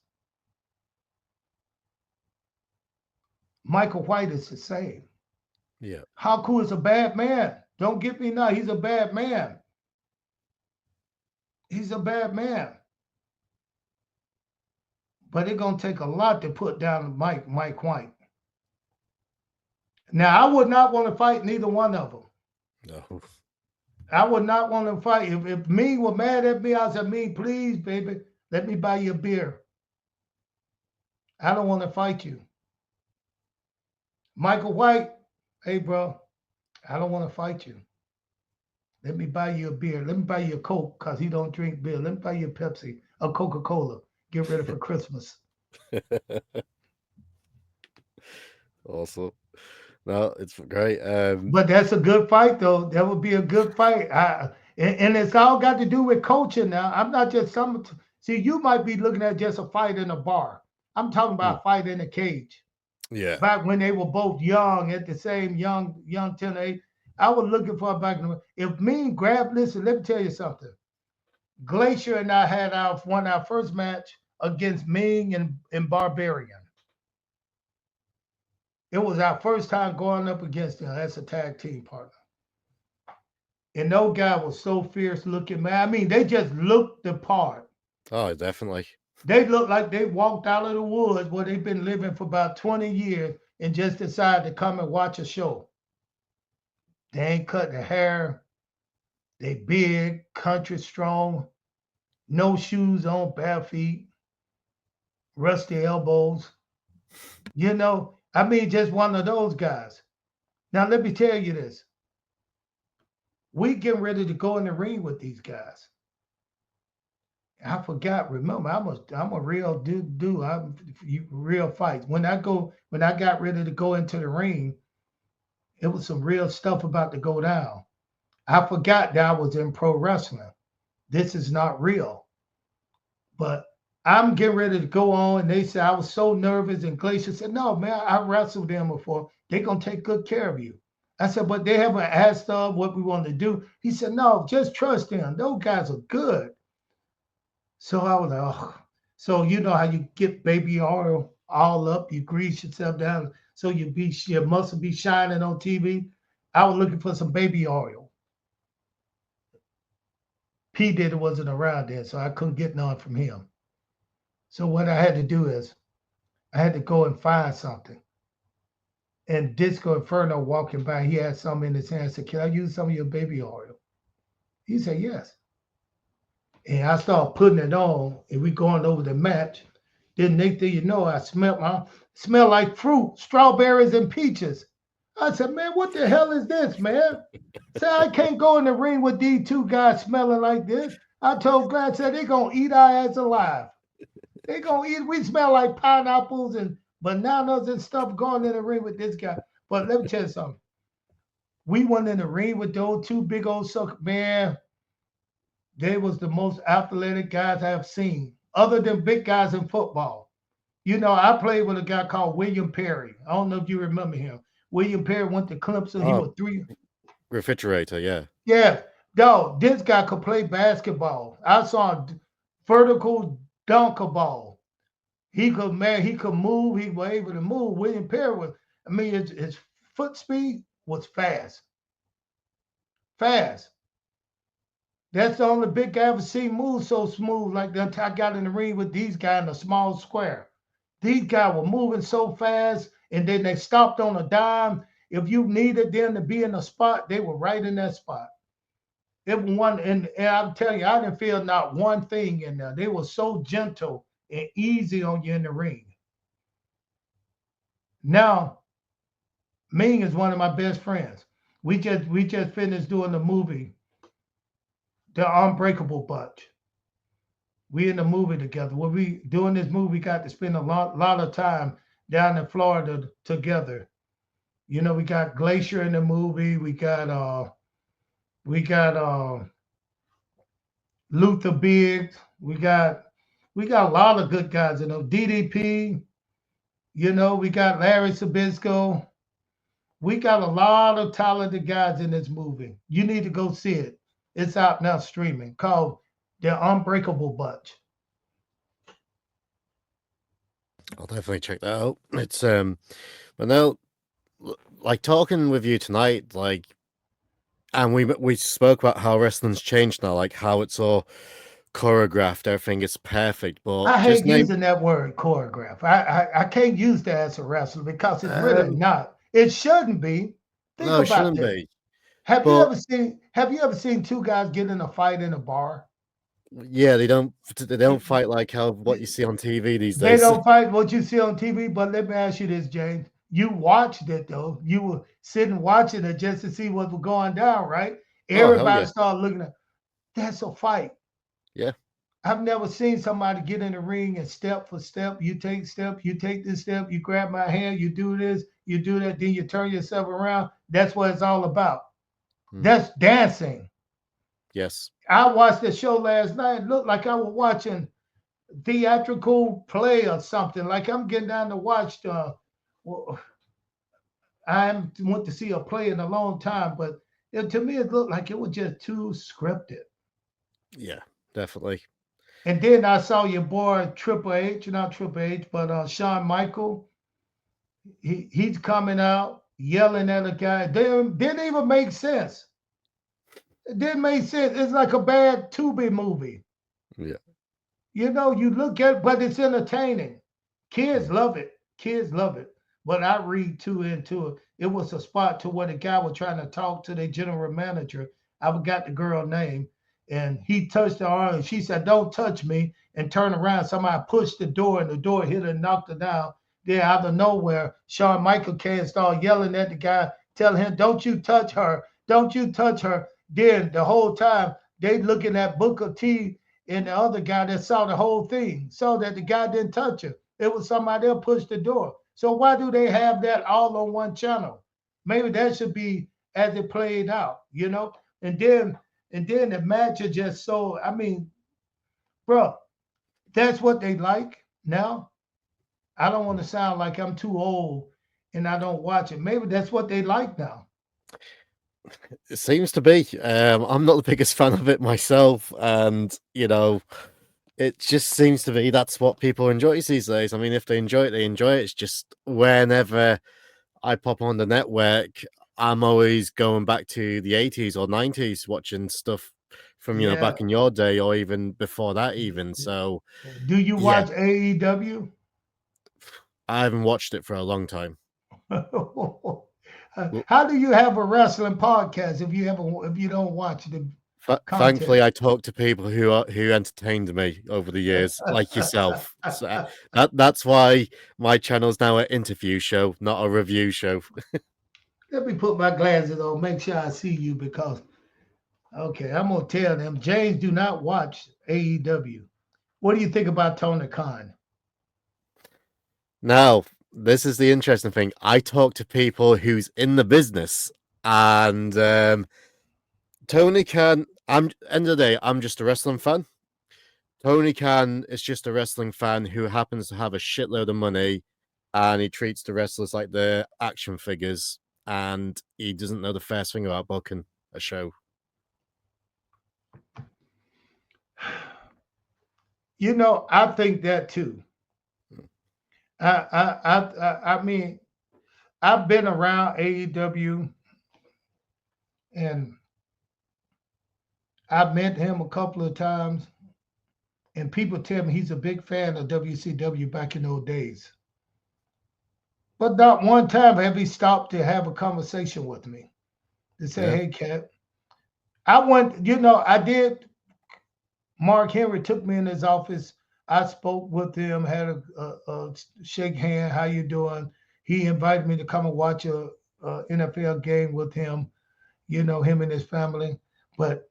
Michael White is the same. Yeah. Haku is a bad man. Don't get me now. He's a bad man. He's a bad man. But it's gonna take a lot to put down Mike White. Now I would not want to fight neither one of them. No. I would not want to fight. If me were mad at me, I said, me, please, baby, let me buy you a beer. I don't want to fight you. Michael White, hey bro, I don't want to fight you. Let me buy you a beer. Let me buy you a Coke because he don't drink beer. Let me buy you a Pepsi, a Coca-Cola. Get ready for Christmas. Awesome. No, it's great. But that's a good fight, though. That would be a good fight. And it's all got to do with coaching now. I'm not just some. See, you might be looking at just a fight in a bar. I'm talking mm, about a fight in a cage. yeah. Back when they were both young, at the same young 10 age. I was looking for back in the if me and Grab, listen, let me tell you something. Glacier and I had our first match against Ming and Barbarian. It was our first time going up against them as a tag team partner. And those guys was so fierce looking, man. I mean, they just looked the part. Oh, definitely. They looked like they walked out of the woods where they've been living for about 20 years and just decided to come and watch a show. They ain't cut their hair. They big, country strong, no shoes on, bare feet, rusty elbows. I mean, just one of those guys. Now, let me tell you this. We getting ready to go in the ring with these guys. I forgot. Remember, I'm a real dude. I'm real fights. When I got ready to go into the ring, it was some real stuff about to go down. I forgot that I was in pro wrestling. This is not real. But I'm getting ready to go on, and they said I was so nervous. And Glacier said, "No, man, I wrestled them before. They're gonna take good care of you." I said, "But they haven't asked us what we want to do." He said, "No, just trust them. Those guys are good." So I was like, oh. So you know how you get baby oil all up, you grease yourself down, so your muscle be shining on TV. I was looking for some baby oil. P Diddy wasn't around then, so I couldn't get none from him. So what I had to do is I had to go and find something. And Disco Inferno walking by, he had something in his hand. I said, "Can I use some of your baby oil?" He said, "Yes." And I started putting it on, and we going over the match. Then next thing you know, I smell like fruit, strawberries and peaches. I said, "Man, what the hell is this, man?" Said, "I can't go in the ring with these two guys smelling like this." I told Glad, said they gonna eat our ass alive. They gonna eat. We smell like pineapples and bananas and stuff going in the ring with this guy. But let me tell you something. We went in the ring with those two big old suckers. Man, they was the most athletic guys I have seen, other than big guys in football. I played with a guy called William Perry. I don't know if you remember him. William Perry went to Clemson. He Oh, was three. refrigerator. Yeah. Yeah, no, this guy could play basketball. I saw a vertical dunker ball. He could move. He was able to move. William Perry was, I mean, his foot speed was fast. Fast. That's the only big guy I ever seen move so smooth like that until I got in the ring with these guys in a small square. These guys were moving so fast, and then they stopped on a dime. If you needed them to be in a spot, they were right in that spot. It was one, and I'm telling you, I didn't feel not one thing in there. They were so gentle and easy on you in the ring. Now, Ming is one of my best friends. We just finished doing the movie, The Unbreakable Bunch. We in the movie together. When we doing this movie, we got to spend a lot of time down in Florida together. We got Glacier in the movie. We got Luther Biggs. We got a lot of good guys in them. DDP. We got Larry Sabisco. We got a lot of talented guys in this movie. You need to go see it. It's out now streaming, called The Unbreakable Bunch. I'll definitely check that out. It's but now, like talking with you tonight, like, and we spoke about how wrestling's changed now, like how it's all choreographed, everything is perfect. But I just hate name, using that word choreograph. I can't use that as a wrestler because it's really um, not. It shouldn't be. Think no, it about shouldn't this. be. Have you But ever seen Have you ever seen two guys get in a fight in a bar? yeah, they don't fight like how what you see on TV these They days. don't fight what you see on TV. But let me ask you this, James. You watched it though. You were sitting watching it just to see what was going down, right? Oh hell Everybody yeah, started looking at that's a fight. yeah. I've never seen somebody get in the ring and step for step. You take step, you take this step, you grab my hand, you do this, you do that, then you turn yourself around. That's what it's all about. Hmm. That's dancing. Yes. I watched the show last night. It looked like I was watching theatrical play or something. Like I'm getting down to watch well, I haven't went to see a play in a long time, but to me it looked like it was just too scripted. Yeah, definitely. And then I saw your boy Triple H, not Triple H, but Shawn Michael. He's coming out yelling at a guy. Didn't even make sense. It didn't make sense. It's like a bad Tubi movie. Yeah. You know, you look at, but it's entertaining. Kids Mm. love it. Kids love it. But I read too into it. It was a spot to where the guy was trying to talk to the general manager. I forgot the girl name. And he touched her arm and she said, "Don't touch me," and turned around. Somebody pushed the door and the door hit her and knocked her down. Then out of nowhere, Shawn Michael came and started yelling at the guy, telling him, "Don't you touch her. Don't you touch her." Then the whole time they looking at Booker T and the other guy that saw the whole thing, saw that the guy didn't touch her. It was somebody else pushed the door. So why do they have that all on one channel? Maybe that should be as it played out, you know? And then the match is just so, I mean, bro, that's what they like now. I don't want to sound like I'm too old and I don't watch it. Maybe that's what they like now. It seems to be. I'm not the biggest fan of it myself, and it just seems to be that's what people enjoy these days. I mean, if they enjoy it, they enjoy it. It's just whenever I pop on the network, I'm always going back to the 80s or 90s, watching stuff from Yeah. back in your day or even before that. Even so, Do you yeah, watch AEW? I haven't watched it for a long time. Well, How do you have a wrestling podcast if you don't watch the content? thankfully, I talk to people who entertained me over the years, like yourself. So that's why my channel's now an interview show, not a review show. Let me put my glasses on, make sure I see you because okay, I'm gonna tell them James do not watch AEW. What do you think about Tony Khan? Now, this is the interesting thing. I talk to people who's in the business, and Tony Khan. I'm end of the day. I'm just a wrestling fan. Tony Khan is just a wrestling fan who happens to have a shitload of money, and he treats the wrestlers like they're action figures, and he doesn't know the first thing about booking a show. You know, I think that too. I mean, I've been around AEW and I've met him a couple of times, and people tell me he's a big fan of WCW back in those days. But not one time have he stopped to have a conversation with me to say, Yeah, "Hey, Cat, I went." You know, I did. Mark Henry took me in his office. I spoke with him, had a shake hand. How you doing? He invited me to come and watch a NFL game with him. You know, him and his family. But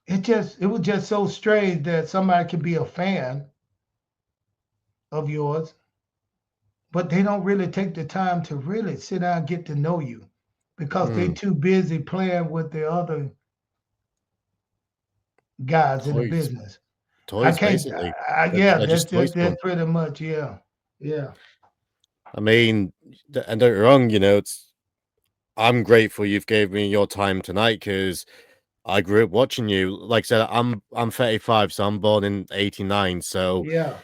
it was just so strange that somebody could be a fan of yours, but they don't really take the time to really sit down and get to know you because they mm, too busy playing with the other guys in the toys, business. I toys, can't. basically. Yeah, They're just toys to that's them. pretty much. Yeah, yeah, I mean, and don't get me wrong. It's I'm grateful you've gave me your time tonight because I grew up watching you. Like I said, I'm 35, so I'm born in '89. So yeah,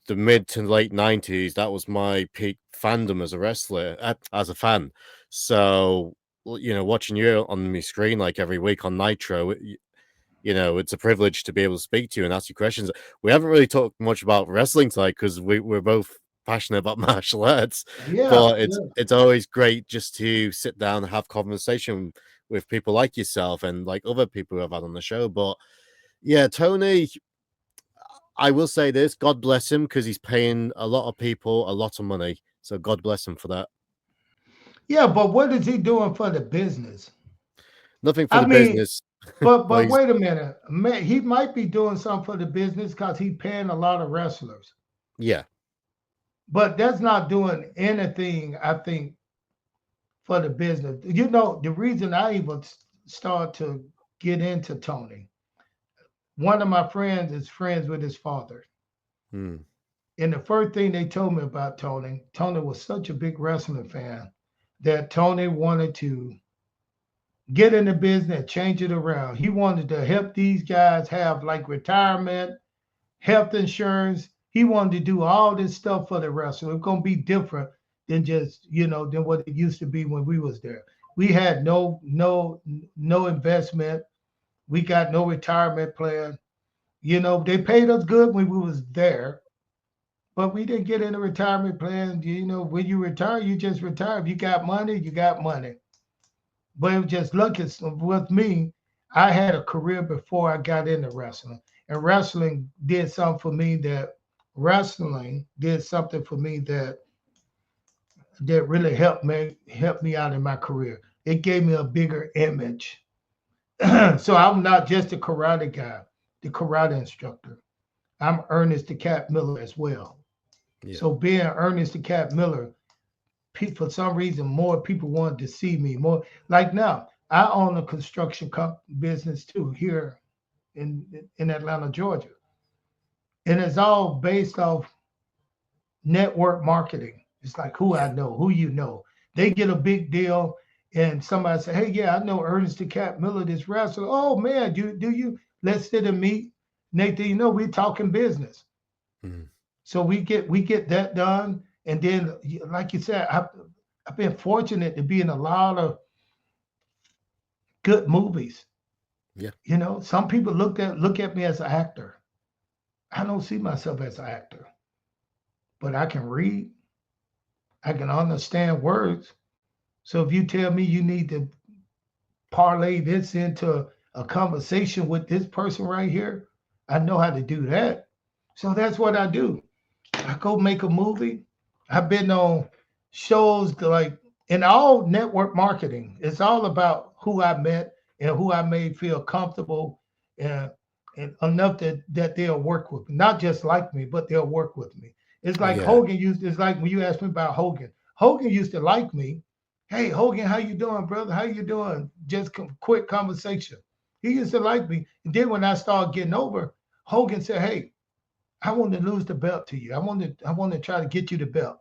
the mid to late '90s, that was my peak fandom as a wrestler, as a fan. So watching you on my screen like every week on Nitro, it's a privilege to be able to speak to you and ask you questions. We haven't really talked much about wrestling tonight because we're both passionate about martial arts, yeah, but it's yeah, it's always great just to sit down and have conversation with people like yourself and like other people who have had on the show. But yeah, Tony, I will say this: God bless him because he's paying a lot of people a lot of money. So God bless him for that. yeah. But what is he doing for the business? Nothing for I the mean, business. Well, But he's wait a minute, man, he might be doing something for the business because he paying a lot of wrestlers. yeah. But that's not doing anything, I think, for the business. You know, the reason I even start to get into Tony, one of my friends is friends with his father. Mm, And the first thing they told me about Tony, Tony was such a big wrestling fan that Tony wanted to get in the business, change it around. He wanted to help these guys have like retirement, health insurance. He wanted to do all this stuff for the wrestler. It's gonna be different than just than what it used to be when we was there. We had no investment. We got no retirement plan. They paid us good when we was there, but we didn't get in a retirement plan. When you retire, you just retire. If you got money, you got money. But it was just lucky with me. I had a career before I got into wrestling, and wrestling did something for me that really helped me out in my career. It gave me a bigger image. So I'm not just a karate guy, the karate instructor. I'm Ernest the Cat Miller as well. yeah. So being Ernest the Cat Miller, for some reason, more people wanted to see me more. Like now, I own a construction business too here in Atlanta, Georgia, and it's all based off network marketing. It's like who Yeah. I know, who you know. They get a big deal, and somebody say, "Hey, yeah, I know Ernest the Cat Miller, this wrestler." Oh man, do you? Let's sit and meet. Nathan, we're talking business. Mm, So we get that done, and then like you said, I've been fortunate to be in a lot of good movies. yeah. Some people look at me as an actor. I don't see myself as an actor, but I can read, I can understand words. So if you tell me you need to parlay this into a conversation with this person right here, I know how to do that. So that's what I do. I go make a movie. I've been on shows like in all network marketing. It's all about who I met and who I made feel comfortable and, and enough that they'll work with me. Not just like me, but they'll work with me. It's like Yeah. Hogan used. It's like when you asked me about Hogan. Hogan used to like me. Hey Hogan, how you doing, brother? How you doing? Just quick conversation. He used to like me. And then when I started getting over, Hogan said, "Hey, I want to lose the belt to you. I want to try to get you the belt."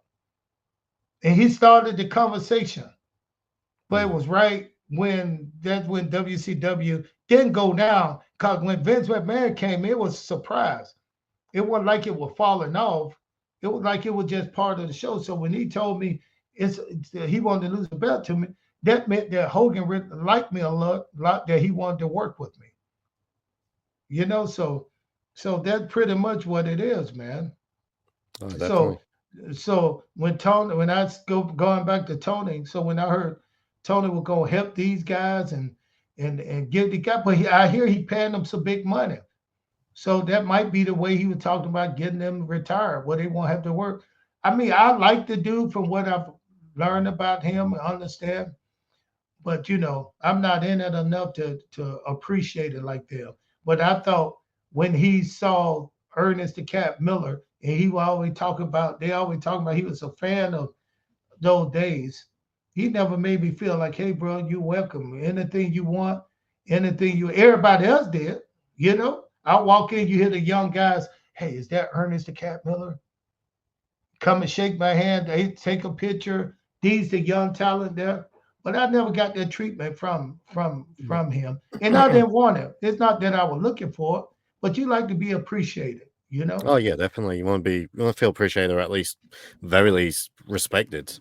And he started the conversation. But it Mm, was right when WCW didn't go down because when Vince McMahon came, it was a surprise. It wasn't like it was falling off. It was like it was just part of the show. So when he told me he wanted to lose the belt to me, that meant that Hogan liked me a lot that he wanted to work with me. So that's pretty much what it is, man. oh, definitely. So when I going back to Tony, so when I heard Tony was gonna help these guys and give the guy, but I hear he paying them some big money. So that might be the way he was talking about getting them retired, where they won't have to work. I mean, I like the dude from what I've learned about him and understand, but I'm not in it enough to appreciate it like them. But I thought when he saw Ernest the Cat Miller, and they always talking about he was a fan of those days. He never made me feel like, hey, bro, you welcome. Anything you want, everybody else did. I walk in, you hear the young guys, hey, is that Ernest the Cat Miller? Come and shake my hand. They take a picture. These the young talent there. But I never got that treatment from from Yeah. from him. And I didn't want it. It's not that I was looking for it, but you like to be appreciated. Oh yeah, definitely. You want to feel appreciated, or at least very least respected.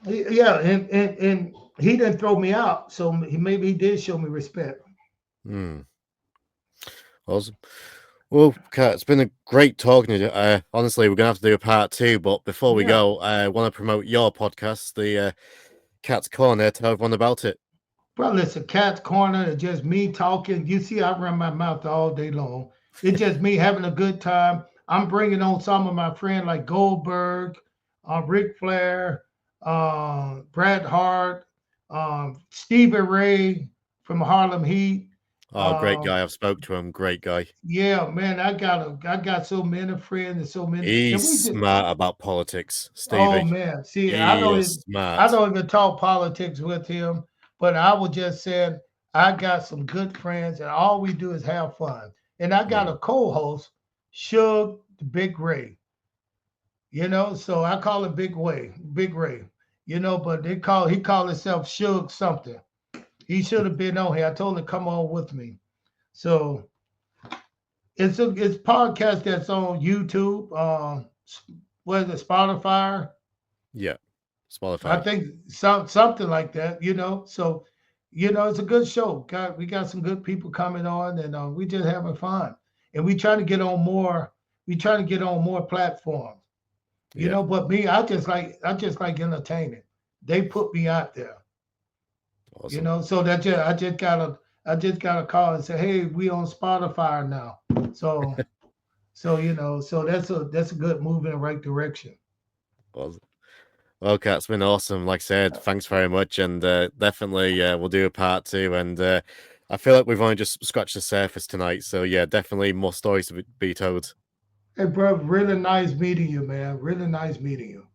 Yeah, and he didn't throw me out, so maybe he did show me respect. Mm, awesome. Well, Kat, it's been a great talking to you. Honestly, we're gonna have to do a part two, but before we Yeah. go, I want to promote your podcast, the Cat's Corner. Tell everyone about it. Well, it's a cat's corner. It's just me talking. You see, I run my mouth all day long. It's just me having a good time. I'm bringing on some of my friends like Goldberg, Ric Flair, Bret Hart, Stevie Ray from Harlem Heat. Oh, great Um, guy. I've spoke to him. Great guy. yeah, man, I got so many friends and so many, and He's we just, smart about politics, oh Stevie. man, see, He is I smart. don't even talk politics with him, but I was just saying I got some good friends, and all we do is have fun. And I got Mm, a co-host, Suge the Big Ray. So I call it Big Ray. But he called himself Suge something. He should have been on here. I told him to come on with me. So it's podcast that's on YouTube. What is it, Spotify? yeah, I Spotify. think something like that. So it's a good show. We got some good people coming on, and we just having fun. And we trying to get on more. We trying to get on more platforms. Yeah, But me, I just like entertaining. They put me out there. awesome. So that I just got a call and say, hey, we on Spotify now. So so that's a good move in the right direction. Awesome. Okay, it's been awesome. Like I said, thanks very much, and definitely we'll do a part two. And I feel like we've only just scratched the surface tonight, so yeah, definitely more stories to be told. Hey, bro, really nice meeting you, man. Really nice meeting you.